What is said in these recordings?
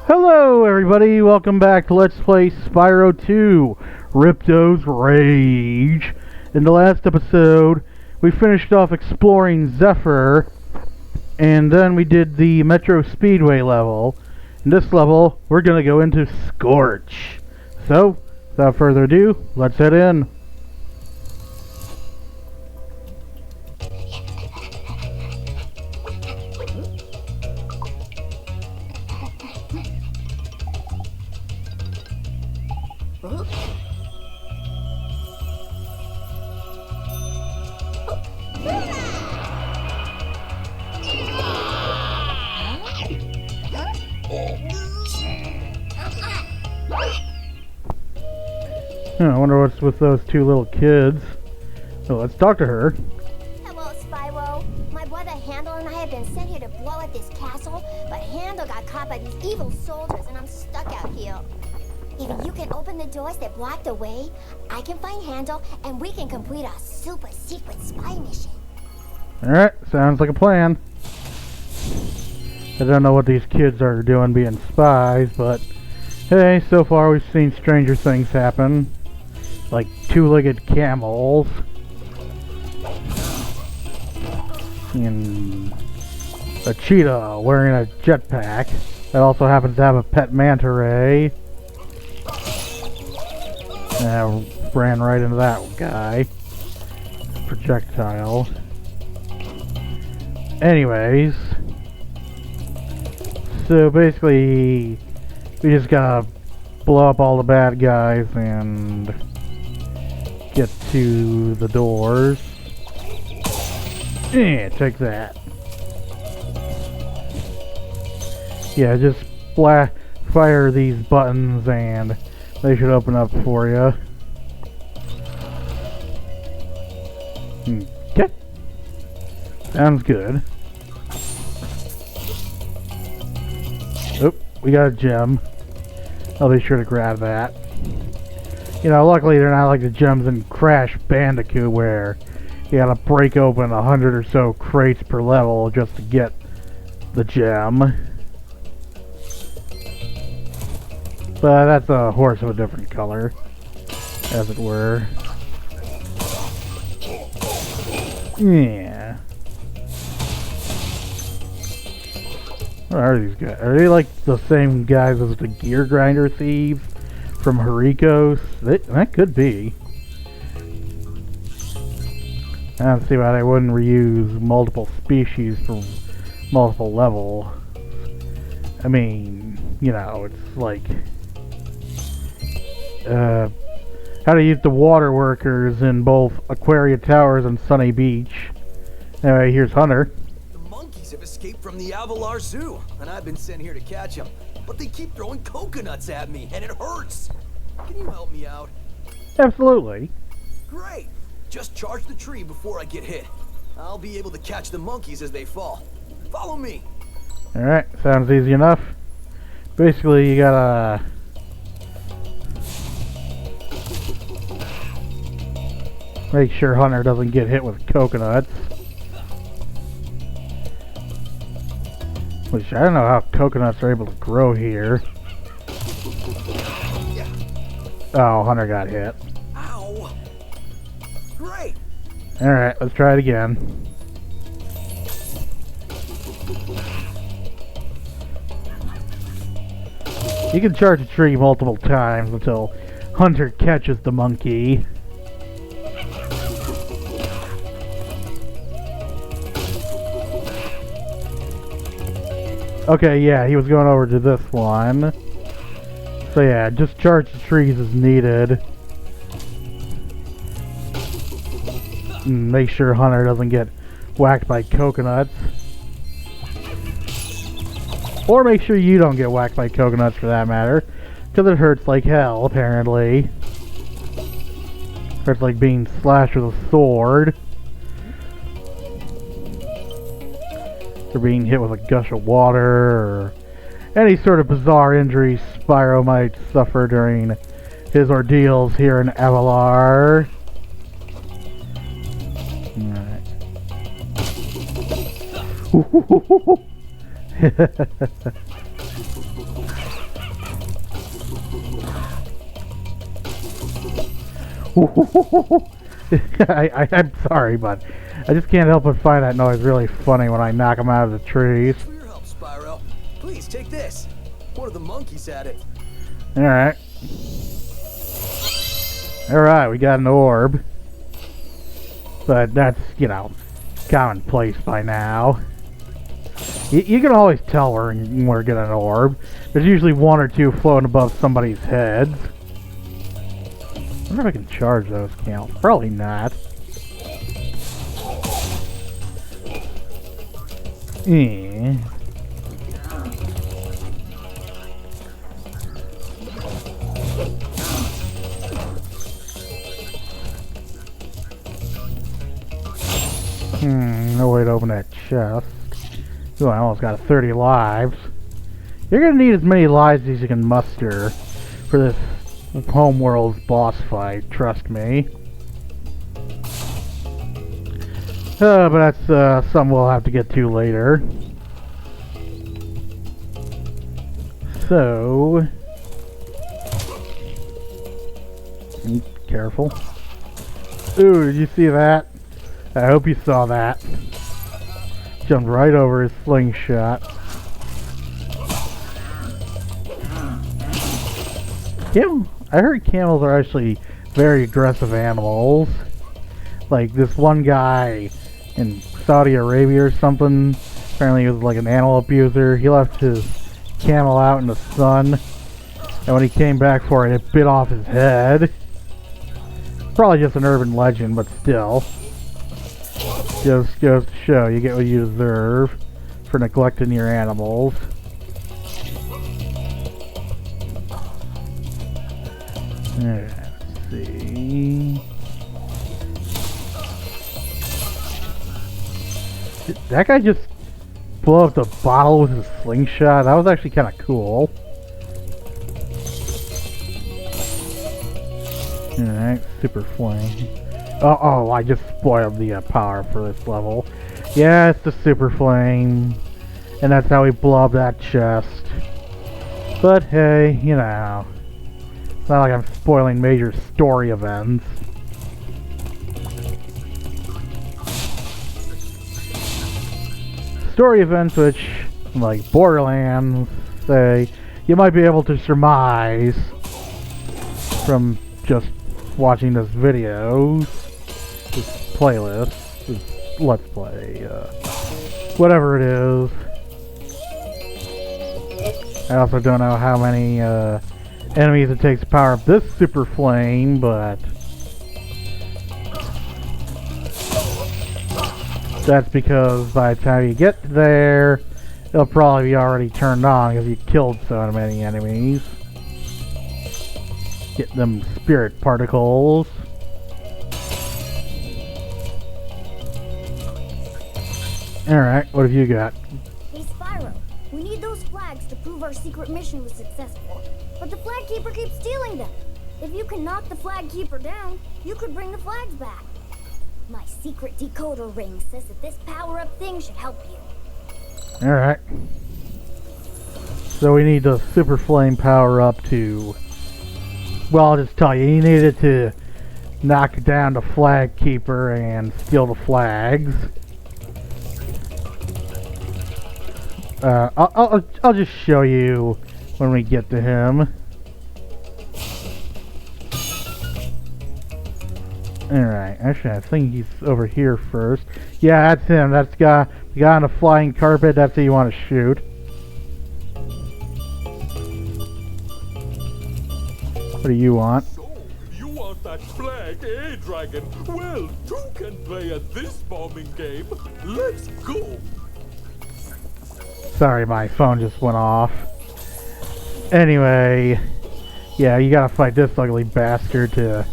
Hello everybody, welcome back to Let's Play Spyro 2, Ripto's Rage. In the last episode, we finished off exploring Zephyr, and then we did the Metro Speedway level. In this level, we're going to go into Scorch. So, without further ado, let's head in. I wonder what's with those two little kids. So let's talk to her. Hello, Spyro. My brother Handel and I have been sent here to blow up this castle, but Handel got caught by these evil soldiers and I'm stuck out here. If you can open the doors that block the way, I can find Handel and we can complete our super secret spy mission. Alright, sounds like a plan. I don't know what these kids are doing being spies, but hey, so far we've seen stranger things happen. Like two-legged camels. And a cheetah wearing a jetpack that also happens to have a pet manta ray. And I ran right into that guy. Projectile. Anyways. So basically, we just gotta blow up all the bad guys and get to the doors. Yeah, take that. Yeah, just fire these buttons and they should open up for you. Okay. Sounds good. Oop, we got a gem. I'll be sure to grab that. You know, luckily they're not like the gems in Crash Bandicoot where you gotta break open 100 or so crates per level just to get the gem. But that's a horse of a different color, as it were. Yeah. What are these guys? Are they like the same guys as the gear grinder thieves from Harikos? That could be. I don't see why they wouldn't reuse multiple species from multiple levels. I mean, you know, it's like how to use the water workers in both Aquaria Towers and Sunny Beach. Anyway, here's Hunter. The monkeys have escaped from the Avalar Zoo, and I've been sent here to catch them. But they keep throwing coconuts at me, and it hurts. Can you help me out? Absolutely. Great. Just charge the tree before I get hit. I'll be able to catch the monkeys as they fall. Follow me. Alright, sounds easy enough. Basically, you gotta make sure Hunter doesn't get hit with coconuts. Which, I don't know how coconuts are able to grow here. Oh, Hunter got hit. Ow. Great. Alright, let's try it again. You can charge a tree multiple times until Hunter catches the monkey. Okay, yeah, he was going over to this one. So yeah, just charge the trees as needed. And make sure Hunter doesn't get whacked by coconuts. Or make sure you don't get whacked by coconuts for that matter. Because it hurts like hell, apparently. Hurts like being slashed with a sword. Or being hit with a gush of water, or any sort of bizarre injury Spyro might suffer during his ordeals here in Avalar. Alright. I'm sorry, but I just can't help but find that noise really funny when I knock them out of the trees. For your help, Spyro. Please take this. One of the monkeys had it. Alright. Alright, we got an orb. But that's, you know, commonplace by now. You can always tell when we're getting an orb. There's usually one or two floating above somebody's heads. I wonder if I can charge those camels. Probably not. Eh. No way to open that chest. Ooh, I almost got 30 lives. You're gonna need as many lives as you can muster for this homeworld's boss fight, trust me. But that's something we'll have to get to later. So... careful. Ooh, did you see that? I hope you saw that. Jumped right over his slingshot. I heard camels are actually very aggressive animals. Like this one guy in Saudi Arabia or something, apparently he was like an animal abuser. He left his camel out in the sun, and when he came back for it, it bit off his head. Probably just an urban legend, but still. Just goes to show you get what you deserve for neglecting your animals. Let's see. Did that guy just blow up the bottle with his slingshot? That was actually kind of cool. Alright, super flame. Oh, I just spoiled the power for this level. Yeah, it's the super flame. And that's how we blow up that chest. But hey, you know. It's not like I'm spoiling major story events. Story events which, like Borderlands, say, you might be able to surmise from just watching this video, this playlist, this let's play, whatever it is. I also don't know how many enemies it takes to power up this super flame, but that's because by the time you get there, it'll probably be already turned on because you killed so many enemies. Get them spirit particles. Alright, what have you got? Hey Spyro, we need those flags to prove our secret mission was successful. But the flag keeper keeps stealing them. If you can knock the flag keeper down, you could bring the flags back. My secret decoder ring says that this power-up thing should help you. Alright. So we need the super flame power up to... Well, I'll just tell you, you needed to knock down the flag keeper and steal the flags. I'll just show you when we get to him. Alright, actually I think he's over here first. Yeah, that's him. That's the guy on the flying carpet. That's who you want to shoot. What do you want? So, you want that flag, eh, Dragon? Well, two can play at this bombing game. Let's go! Sorry, my phone just went off. Anyway, yeah, you gotta fight this ugly bastard to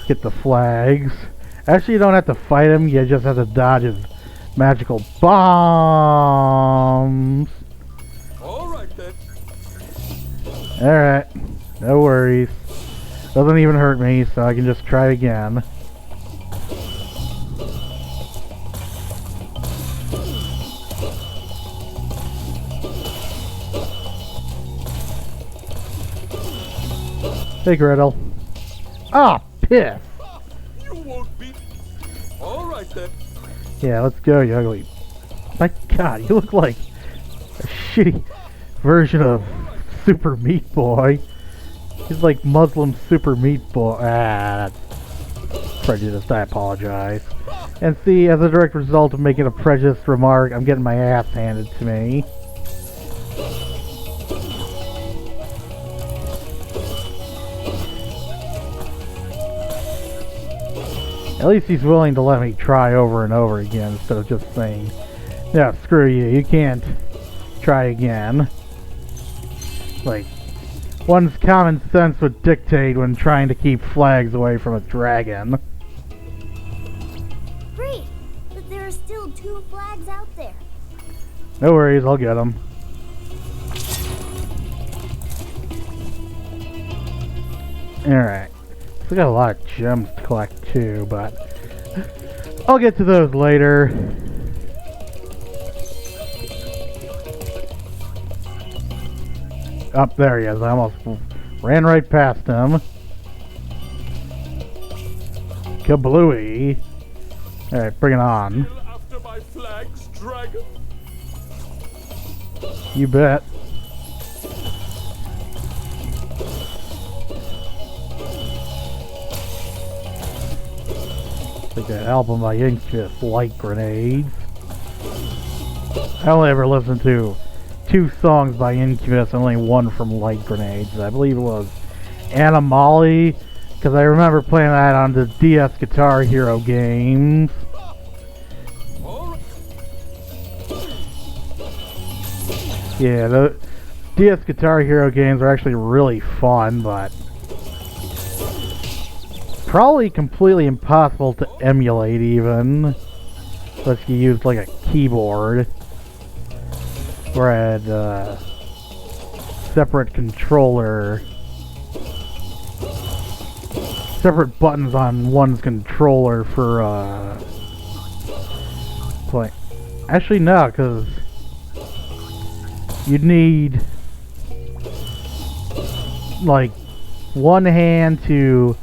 get the flags. Actually, you don't have to fight him, you just have to dodge his magical bombs. Alright then. Alright, no worries. Doesn't even hurt me, so I can just try again. Hey, Gretel. Ah, piss! You won't be. All right then. Yeah, let's go, you ugly. My God, you look like a shitty version of Super Meat Boy. He's like Muslim Super Meat Boy. Ah, that's prejudiced. I apologize. And see, as a direct result of making a prejudiced remark, I'm getting my ass handed to me. At least he's willing to let me try over and over again instead of just saying, "Yeah, screw you, you can't try again." Like, one's common sense would dictate when trying to keep flags away from a dragon. Great, but there are still 2 flags out there. No worries, I'll get them. Alright. We got a lot of gems to collect too, but I'll get to those later. Up there he is. I almost ran right past him. Kablooey. Alright, bring it on. Still after my flags, dragon? You bet. Like that album by Incubus, Light Grenades. I only ever listened to 2 songs by Incubus, and only one from Light Grenades. I believe it was Animali, because I remember playing that on the DS Guitar Hero games. All right. Yeah, the DS Guitar Hero games are actually really fun, but probably completely impossible to emulate even, unless you used like a keyboard or had a separate controller, separate buttons on one's controller for play. Actually no, because you'd need like one hand to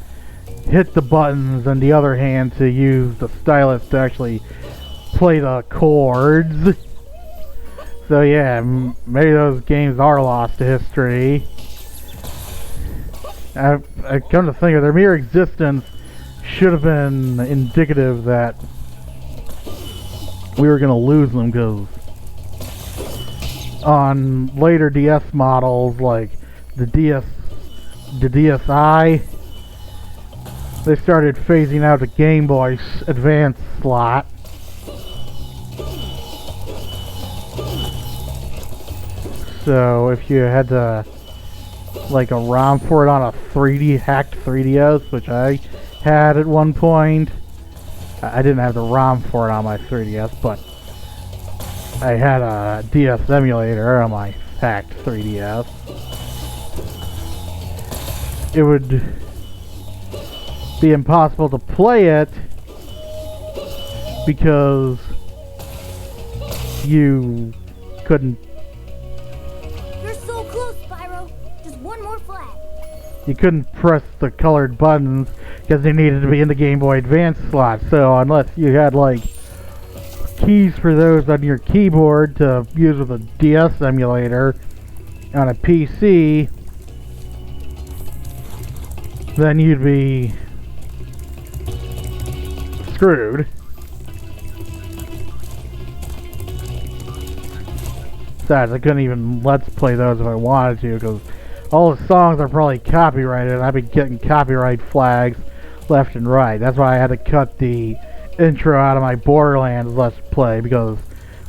hit the buttons and the other hand to use the stylus to actually play the chords. So yeah, maybe those games are lost to history. I come to think of their mere existence should have been indicative that we were going to lose them, because on later DS models like the DSi, they started phasing out the Game Boy Advance slot. So if you had to like a ROM for it on a 3D hacked 3DS, which I had at one point, I didn't have the ROM for it on my 3DS, but I had a DS emulator on my hacked 3DS. It would be impossible to play it because you couldn't. You're so close, Spyro. Just one more flag. You couldn't press the colored buttons because they needed to be in the Game Boy Advance slot. So unless you had like keys for those on your keyboard to use with a DS emulator on a PC, then you'd be screwed. Besides, I couldn't even let's play those if I wanted to, because all the songs are probably copyrighted, and I'd be getting copyright flags left and right. That's why I had to cut the intro out of my Borderlands Let's Play, because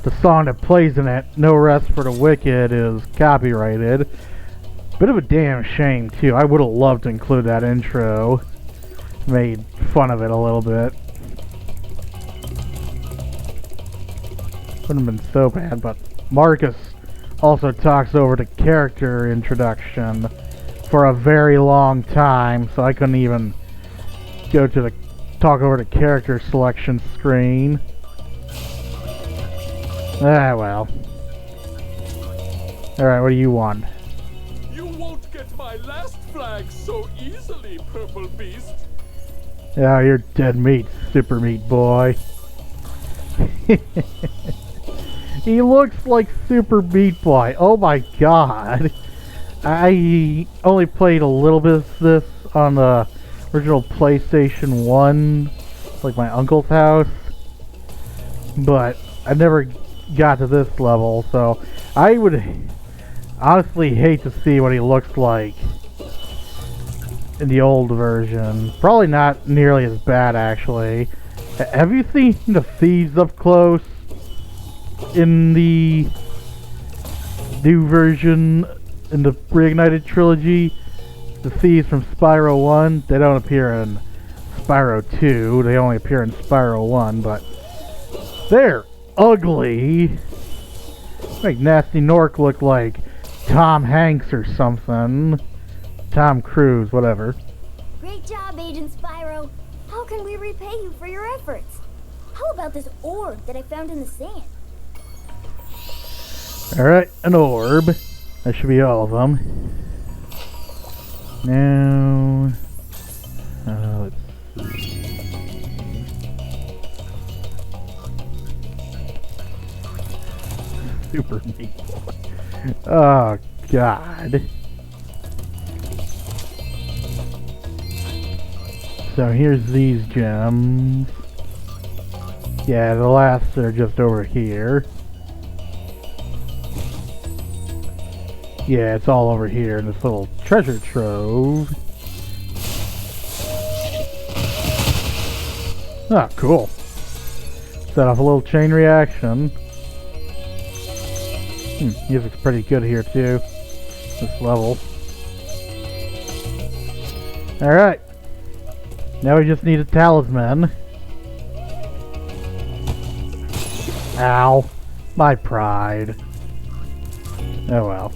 the song that plays in it, No Rest for the Wicked, is copyrighted. Bit of a damn shame, too. I would have loved to include that intro. Made fun of it a little bit. Wouldn't have been so bad, but Marcus also talks over the character introduction for a very long time, so I couldn't even go to the talk over the character selection screen. Ah, well. Alright, what do you want? You won't get my last flag so easily, Purple Beast. Yeah, you're dead meat, super meat boy. He looks like Super Meat Boy. Oh my god. I only played a little bit of this on the original PlayStation 1, like my uncle's house. But I never got to this level, so I would honestly hate to see what he looks like in the old version. Probably not nearly as bad, actually. Have you seen the thieves up close in the new version in the Reignited trilogy? The thieves from Spyro 1, they don't appear in Spyro 2, they only appear in Spyro 1, but they're ugly. Make Nasty Nork look like Tom Hanks or something. Tom Cruise, whatever. Great job, Agent Spyro. How can we repay you for your efforts? How about this orb that I found in the sand? Alright, an orb. That should be all of them. Now, let's see. Super Meat Boy. Oh, God. So here's these gems. Yeah, the last are just over here. Yeah, it's all over here in this little treasure trove. Ah, cool. Set off a little chain reaction. Music's pretty good here too. This level. Alright. Now we just need a talisman. Ow. My pride. Oh well.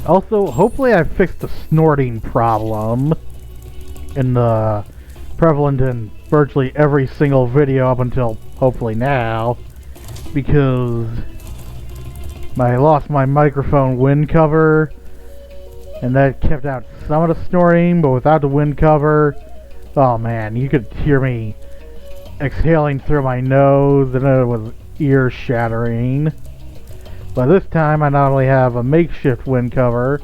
Also, hopefully I fixed the snorting problem prevalent in virtually every single video up until hopefully now, because I lost my microphone wind cover and that kept out some of the snorting, but without the wind cover, oh man, you could hear me exhaling through my nose and it was ear shattering. But this time I not only have a makeshift wind cover,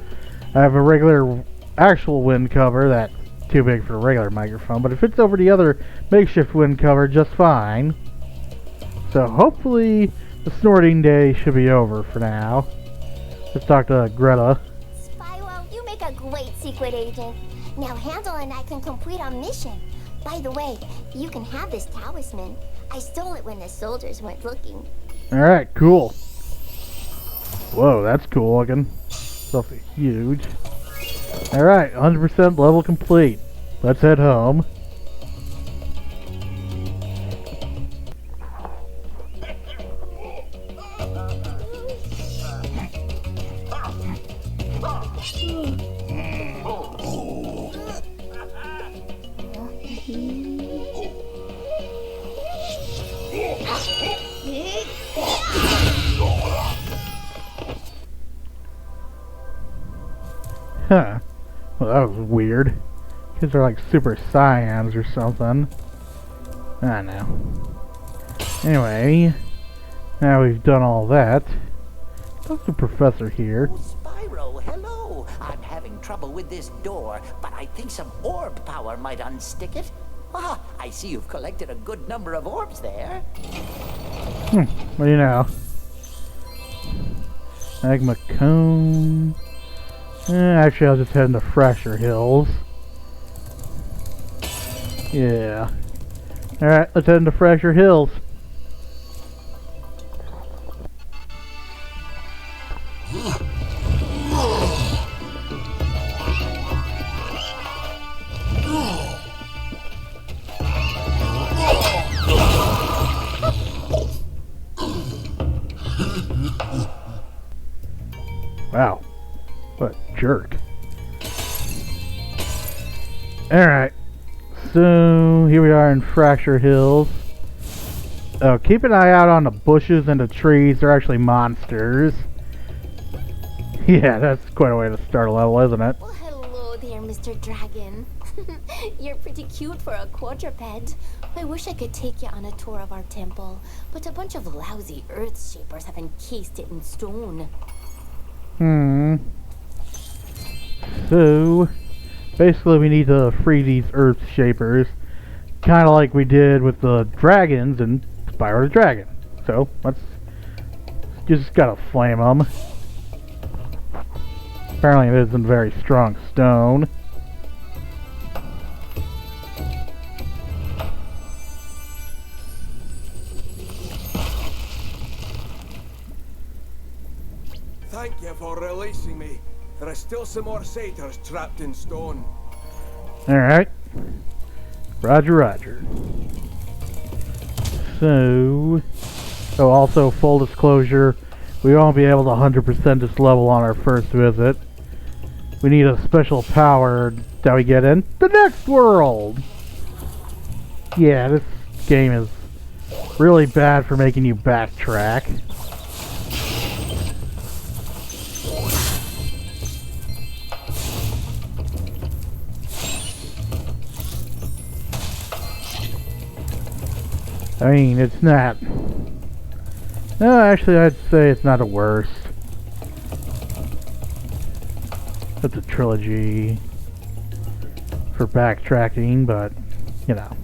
I have a regular actual wind cover that's too big for a regular microphone, but it fits over the other makeshift wind cover just fine. So hopefully the snorting day should be over for now. Let's talk to Greta. Spyro, you make a great secret agent. Now Handel and I can complete our mission. By the way, you can have this talisman. I stole it when the soldiers weren't looking. Alright, cool. Whoa, that's cool looking. Something huge. Alright, 100% level complete. Let's head home. Huh. Well, that was weird. Kids are like super Saiyans or something. I don't know. Anyway, now we've done all that. Talk to Professor here. Oh, Spyro, hello. I'm having trouble with this door, but I think some orb power might unstick it. Ah, I see you've collected a good number of orbs there. What do you know? Magma cone. Actually, I'll just head into Fracture Hills. Yeah. Alright, let's head into Fracture Hills. Wow. What a jerk. Alright. So, here we are in Fracture Hills. Oh, keep an eye out on the bushes and the trees. They're actually monsters. Yeah, that's quite a way to start a level, isn't it? Well, hello there, Mr. Dragon. You're pretty cute for a quadruped. I wish I could take you on a tour of our temple, but a bunch of lousy earth shapers have encased it in stone. So, basically we need to free these earth shapers, kind of like we did with the dragons in Spyro the Dragon. So, let's just gotta flame them. Apparently it isn't very strong stone. Thank you for releasing me. There are still some more satyrs trapped in stone. Alright. Roger, roger. So, also full disclosure, we won't be able to 100% this level on our first visit. We need a special power that we get in the next world. Yeah, this game is really bad for making you backtrack. I mean, it's not... No, actually, I'd say it's not the worst. It's a trilogy for backtracking, but, you know.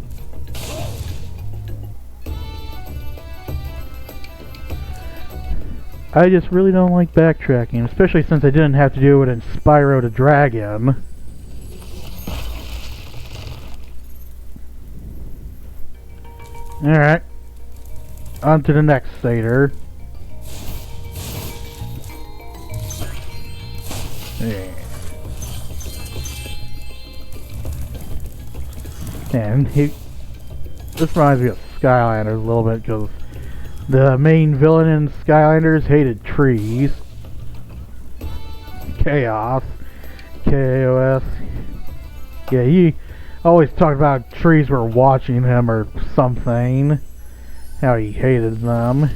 I just really don't like backtracking, especially since I didn't have to do it in Spyro the Dragon. Alright. On to the next satyr. Yeah. And this reminds me of Skylanders a little bit, because the main villain in Skylanders hated trees. Chaos. Chaos. Yeah, he always talked about trees were watching him or something. How he hated them.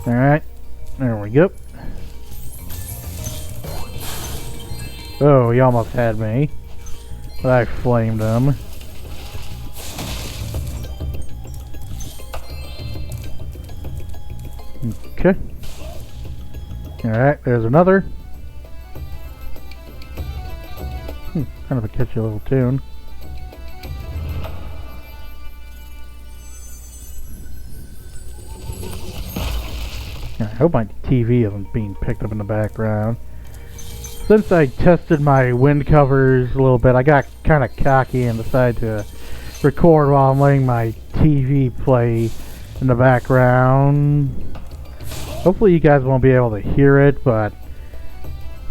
Alright. There we go. Oh, he almost had me. But I flamed him. Okay. Alright, there's another. Kind of a catchy little tune. I hope my TV isn't being picked up in the background. Since I tested my wind covers a little bit, I got kind of cocky and decided to record while I'm letting my TV play in the background. Hopefully you guys won't be able to hear it, but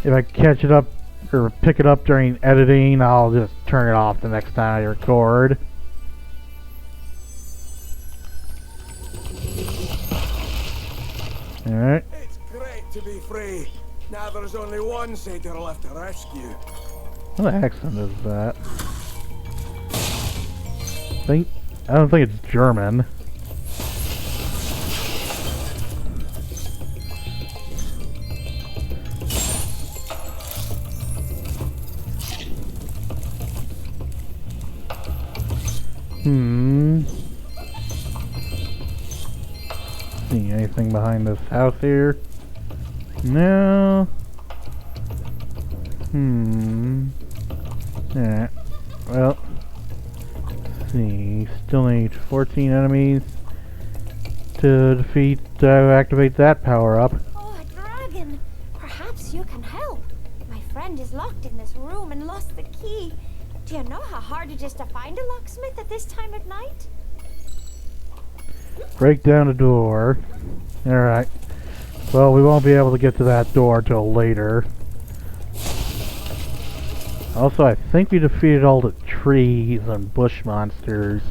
if I catch it up or pick it up during editing, I'll just turn it off the next time I record. Alright. It's great to be free. Now there's only one satyr left to rescue. What accent is that? I don't think it's German. See anything behind this house here? No. Yeah. Well. Let's see. Still need 14 enemies to activate that power up. Oh, a dragon! Perhaps you can help. My friend is locked in this room and lost the key. Do you know how hard it is to find a locksmith at this time of night? Break down the door. Alright. Well, we won't be able to get to that door till later. Also, I think we defeated all the trees and bush monsters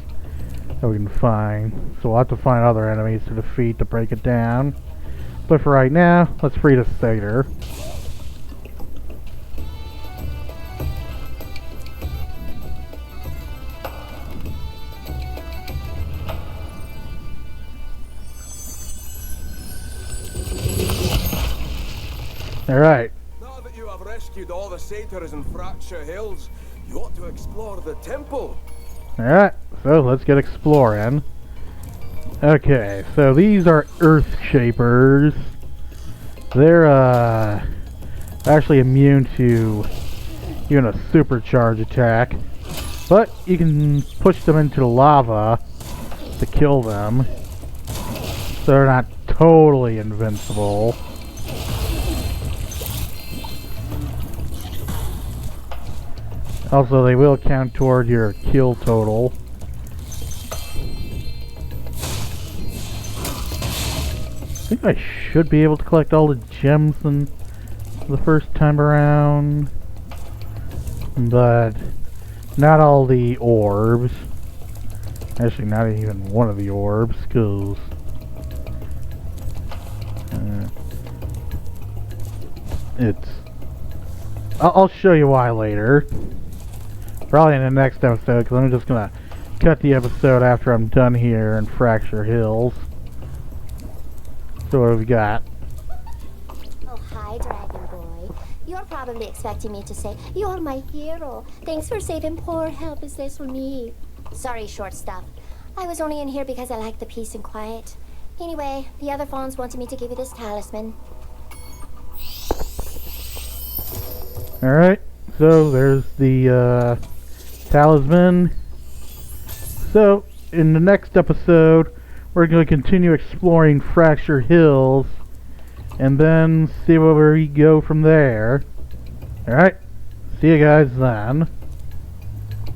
that we can find. So we'll have to find other enemies to defeat to break it down. But for right now, let's free the satyr. Alright. Now that you have rescued all the satyrs in Fracture Hills, you ought to explore the temple. Alright, so let's get exploring. Okay, so these are Earth Shapers. They're actually immune to even a supercharge attack. But you can push them into lava to kill them. So they're not totally invincible. Also, they will count toward your kill total. I think I should be able to collect all the gems in the first time around, but not all the orbs. Actually, not even one of the orbs, because I'll show you why later. Probably in the next episode, because I'm just gonna cut the episode after I'm done here in Fracture Hills. So what have we got? Oh, hi, Dragon Boy. You're probably expecting me to say, "You're my hero. Thanks for saving poor helpless little me." Sorry, short stuff. I was only in here because I like the peace and quiet. Anyway, the other fawns wanted me to give you this talisman. Alright, so there's the talisman. So, in the next episode, we're going to continue exploring Fracture Hills and then see where we go from there. Alright, see you guys then.